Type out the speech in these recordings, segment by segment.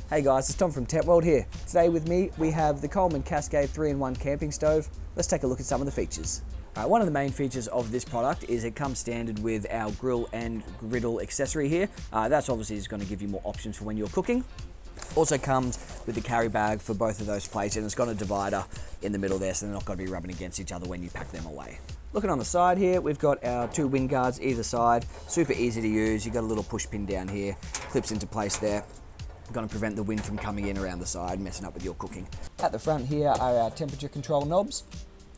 Hey guys, it's Tom from Tentworld here. Today with me, we have the Coleman Cascade 3-in-1 camping stove. Let's take a look at some of the features. One of the main features of this product is it comes standard with our grill and griddle accessory here. That's obviously is going to give you more options for when you're cooking. Also comes with the carry bag for both of those plates, and it's got a divider in the middle there, so they're not going to be rubbing against each other when you pack them away. Looking on the side here, we've got our two wind guards either side. Super easy to use. You've got a little push pin down here, clips into place there. Going to prevent the wind from coming in around the side, messing up with your cooking. At the front here are our temperature control knobs.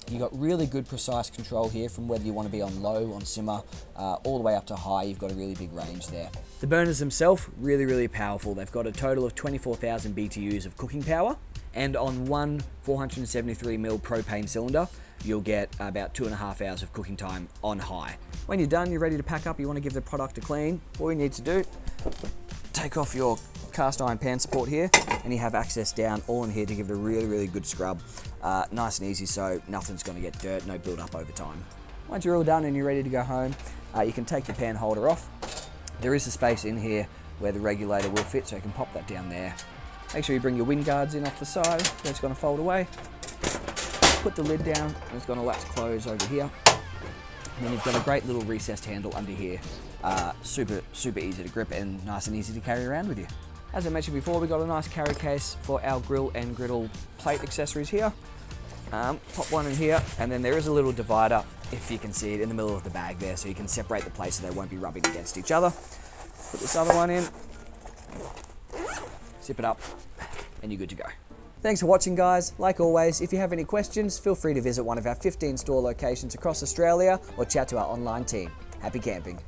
You've got really good precise control here from whether you want to be on low, on simmer, all the way up to high. You've got a really big range there. The burners themselves, really powerful. They've got a total of 24,000 BTUs of cooking power, and on one 473ml propane cylinder, you'll get about 2.5 hours of cooking time on high. When you're done, you're ready to pack up, you want to give the product a clean, all you need to do, take off your cast iron pan support here, and you have access down all in here to give it a really good scrub. Nice and easy, so nothing's going to get dirt, no build up over time. Once you're all done and you're ready to go home, you can take your pan holder off. There is a space in here where the regulator will fit, so you can pop that down there. Make sure you bring your wind guards in off the side, so it's going to fold away. Put the lid down, and it's going to latch close over here. And then you've got a great little recessed handle under here. Super easy to grip and nice and easy to carry around with you. As I mentioned before, we've got a nice carry case for our grill and griddle plate accessories here. Pop one in here, and then there is a little divider, if you can see it, in the middle of the bag there, so you can separate the plates so they won't be rubbing against each other. Put this other one in, zip it up, and you're good to go. Thanks for watching, guys. Like always, if you have any questions, feel free to visit one of our 15 store locations across Australia or chat to our online team. Happy camping.